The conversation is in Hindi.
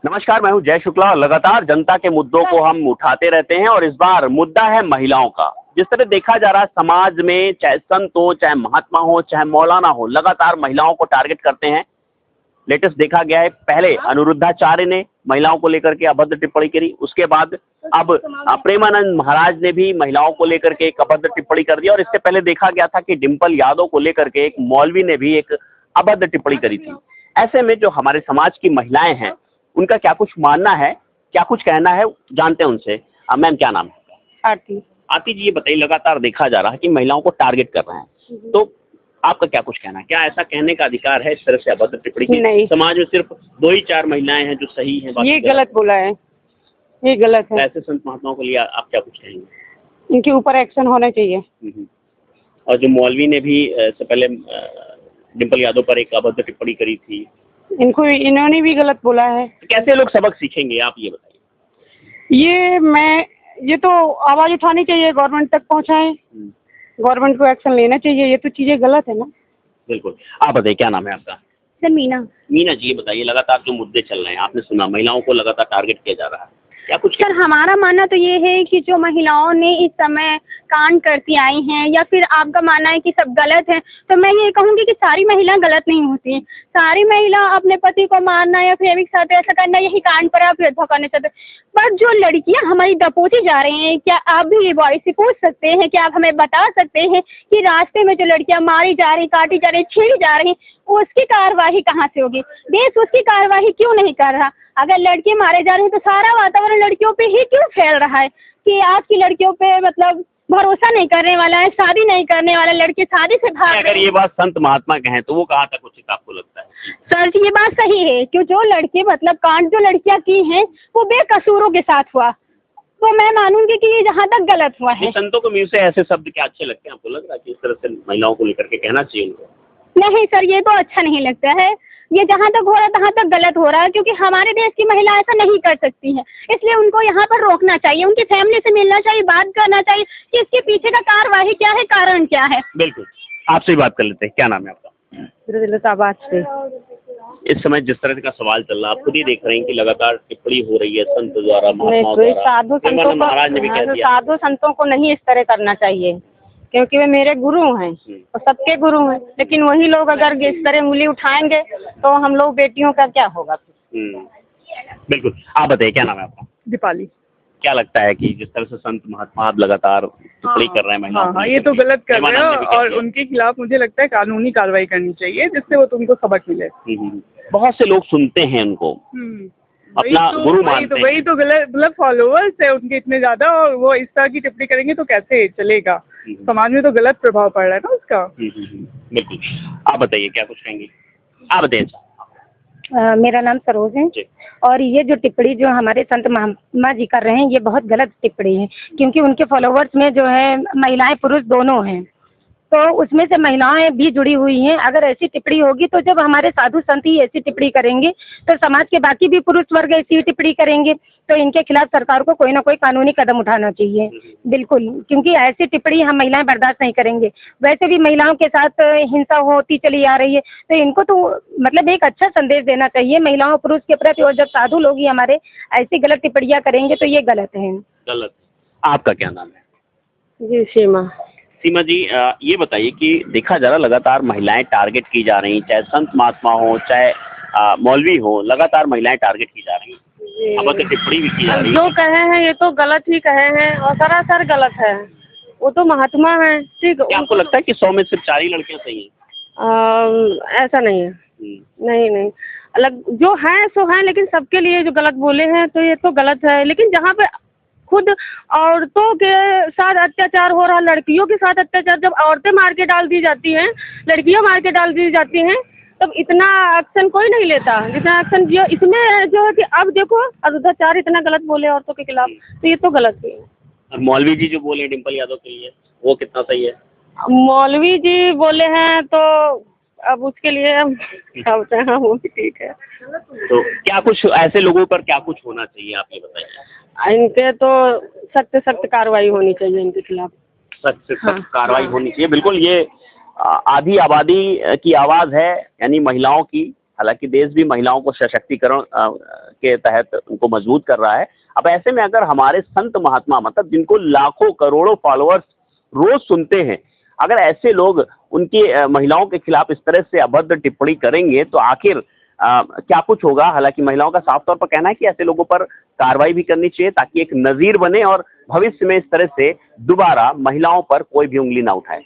नमस्कार, मैं हूं जय शुक्ला और लगातार जनता के मुद्दों को हम उठाते रहते हैं और इस बार मुद्दा है महिलाओं का। जिस तरह देखा जा रहा है समाज में, चाहे संत हो, चाहे महात्मा हो, चाहे मौलाना हो, लगातार महिलाओं को टारगेट करते हैं। लेटेस्ट देखा गया है, पहले अनिरुद्धाचार्य ने महिलाओं को लेकर के अभद्र टिप्पणी करी, उसके बाद अब प्रेमानंद महाराज ने भी महिलाओं को लेकर के एक अभद्र टिप्पणी कर दी और इससे पहले देखा गया था कि डिंपल यादव को लेकर के एक मौलवी ने भी एक अभद्र टिप्पणी करी थी। ऐसे में जो हमारे समाज की महिलाएं हैं, उनका क्या कुछ मानना है, क्या कुछ कहना है, जानते हैं उनसे। मैम, क्या नाम है? आरती। आरती जी, ये बताइए, लगातार देखा जा रहा है कि महिलाओं को टारगेट कर रहे हैं, तो आपका क्या कुछ कहना है? क्या ऐसा कहने का अधिकार है इस तरह से अभद्र टिप्पणी की? नहीं। समाज में सिर्फ 2 ही 4 महिलाएं हैं जो सही हैं, ये गलत बोला है, ये गलत है। ऐसे संत महात्माओं के लिए आप क्या कुछ कहेंगे? इनके ऊपर एक्शन होना चाहिए। और जो मौलवी ने भी इससे पहले डिंपल यादव पर एक अभद्र टिप्पणी करी थी, इन्होंने भी गलत बोला है। कैसे लोग सबक सीखेंगे, आप ये बताइए। ये तो आवाज उठानी चाहिए, गवर्नमेंट तक पहुंचाएं, गवर्नमेंट को एक्शन लेना चाहिए। ये तो चीजें गलत है ना। बिल्कुल। आप बताइए, क्या नाम है आपका? सर, मीना। मीना जी, ये बताइए, लगातार जो मुद्दे चल रहे हैं, आपने सुना महिलाओं को लगातार टारगेट किया जा रहा है, क्या कुछ? सर, हमारा मानना तो ये है कि जो महिलाओं ने इस समय कांड करती आई हैं, या फिर आपका मानना है कि सब गलत है, तो मैं ये कहूँगी कि सारी महिलाएं गलत नहीं होती। सारी महिला अपने पति को मारना या फिर एक साथ ऐसा करना, यही कांड पर आप भेदभाव करने चाहते हैं। बट जो लड़कियां हमारी दबोची जा रही हैं, क्या आप भी ये वॉइस से पूछ सकते हैं, क्या आप हमें बता सकते हैं कि रास्ते में जो लड़कियां मारी जा रही, काटी जा रही, छीड़ी जा रही, उसकी कार्रवाई कहाँ से होगी? देश उसकी कार्रवाई क्यों नहीं कर रहा? अगर लड़के मारे जा रहे हैं तो सारा वातावरण लड़कियों पे ही क्यों फैल रहा है कि आज की लड़कियों पे मतलब भरोसा नहीं करने वाला है, शादी नहीं करने वाला, लड़के शादी से भाग रहे हैं। अगर ये बात संत महात्मा कहें तो वो कहाँ तक उचित आपको लगता है? सर जी, ये बात सही है कि जो लड़के मतलब कांड जो लड़कियां की हैं वो बेकसूरों के साथ हुआ, तो मैं मानूंगी कि ये जहाँ तक गलत हुआ है। संतों को मुंह से ऐसे शब्द क्या अच्छे लगते हैं? आपको लग रहा है कि इस तरह से महिलाओं को लेकर के कहना चाहिए उनको? नहीं सर, ये तो अच्छा नहीं लगता है। ये जहाँ तक हो रहा है तहाँ तक गलत हो रहा है, क्योंकि हमारे देश की महिला ऐसा नहीं कर सकती है। इसलिए उनको यहाँ पर रोकना चाहिए, उनकी फैमिली से मिलना चाहिए, बात करना चाहिए कि इसके पीछे का कार्यवाही क्या है, कारण क्या है। बिल्कुल, आपसे ही बात कर लेते हैं। क्या नाम है आपका? से इस समय जिस तरह का सवाल चल रहा है, आप खुद ही देख रहे हैं कि लगातार टिप्पणी हो रही है संत द्वारा, महात्माओं द्वारा। महाराज ने भी कह दिया, साधु संतों को नहीं इस तरह करना चाहिए, क्योंकि वे मेरे गुरु हैं और सबके गुरु हैं। लेकिन वही लोग अगर इस तरह उंगली उठाएंगे तो हम लोग बेटियों का क्या होगा? बिल्कुल। आप बताइए, क्या नाम है आपका? दीपाली। क्या लगता है कि जिस तरह से संत महात्मा अब लगातार टिप्पणी कर रहे हैं महिलाओं को? हाँ, ये तो गलत कर रहे हैं और उनके खिलाफ मुझे लगता है कानूनी कार्रवाई करनी चाहिए, जिससे वो तुमको सबक मिले। बहुत से लोग सुनते हैं उनको, अपना गुरु मानते हैं। वही तो गलत फॉलोअर्स है उनके इतने ज्यादा, और वो इस तरह की टिप्पणी करेंगे तो कैसे चलेगा? समाज में तो गलत प्रभाव पड़ रहा है ना उसका। बिल्कुल। आप बताइए, क्या कुछ कहेंगे? आप बताइए। मेरा नाम सरोज है और ये जो टिप्पणी जो हमारे संत महात्मा जी कर रहे हैं, ये बहुत गलत टिप्पणी है, क्योंकि उनके फॉलोवर्स में जो है महिलाएं पुरुष दोनों हैं, तो उसमें से महिलाएं भी जुड़ी हुई हैं। अगर ऐसी टिप्पणी होगी तो जब हमारे साधु संत ही ऐसी टिप्पणी करेंगे तो समाज के बाकी भी पुरुष वर्ग ऐसी टिप्पणी करेंगे, तो इनके खिलाफ सरकार को कोई ना कोई कानूनी कदम उठाना चाहिए। बिल्कुल, क्योंकि ऐसी टिप्पणी हम महिलाएं बर्दाश्त नहीं करेंगे। वैसे भी महिलाओं के साथ हिंसा होती चली आ रही है, तो इनको तो मतलब एक अच्छा संदेश देना चाहिए महिलाओं पुरुष के प्रति, और जब साधु लोग ही हमारे ऐसी गलत टिप्पणियां करेंगे तो ये गलत है। गलत। आपका क्या नाम है? जी, सीमा। सीमा जी, ये बताइए कि देखा जा रहा लगातार महिलाएं टारगेट की जा रही, चाहे संत महात्मा हो, चाहे मौलवी हो, लगातार महिलाएं टारगेट की जा रही, अभद्र टिप्पणी भी की जा रही है। जो कहे हैं ये तो गलत ही कहे हैं और सरासर गलत है। वो तो महात्मा है, ठीक। क्या आपको लगता है कि 100 में सिर्फ 4 ही लड़कियां सही हैं? ऐसा नहीं है। नहीं, अलग जो है सो है, लेकिन सबके लिए जो गलत बोले हैं तो ये तो गलत है। लेकिन जहाँ पे खुद औरतों के साथ अत्याचार हो रहा, लड़कियों के साथ अत्याचार, जब औरतें मार के डाल दी जाती हैं, लड़कियां मार के डाल दी जाती हैं, तब इतना एक्शन कोई नहीं लेता जितना एक्शन जो इसमें जो है कि अब देखो अनिरुद्धाचार्य इतना गलत बोले औरतों के खिलाफ, तो ये तो गलत है। और मौलवी जी जो बोले डिंपल यादव के लिए, वो कितना सही है? मौलवी जी बोले हैं तो अब उसके लिए हम क्या होता है, वो भी ठीक है। तो क्या कुछ ऐसे लोगों पर क्या कुछ होना चाहिए, आप ये बताइए? इनके तो सख्त कार्रवाई होनी चाहिए इनके खिलाफ। सख्त से सख्त कार्रवाई होनी चाहिए। बिल्कुल, ये आधी आबादी की आवाज़ है, यानी महिलाओं की। हालांकि देश भी महिलाओं को सशक्तिकरण के तहत उनको मजबूत कर रहा है। अब ऐसे में अगर हमारे संत महात्मा, मतलब जिनको लाखों करोड़ों फॉलोअर्स रोज सुनते हैं, अगर ऐसे लोग उनकी महिलाओं के खिलाफ इस तरह से अभद्र टिप्पणी करेंगे तो आखिर क्या कुछ होगा। हालांकि महिलाओं का साफ तौर पर कहना है कि ऐसे लोगों पर कार्रवाई भी करनी चाहिए ताकि एक नजीर बने और भविष्य में इस तरह से दोबारा महिलाओं पर कोई भी उंगली ना उठाए।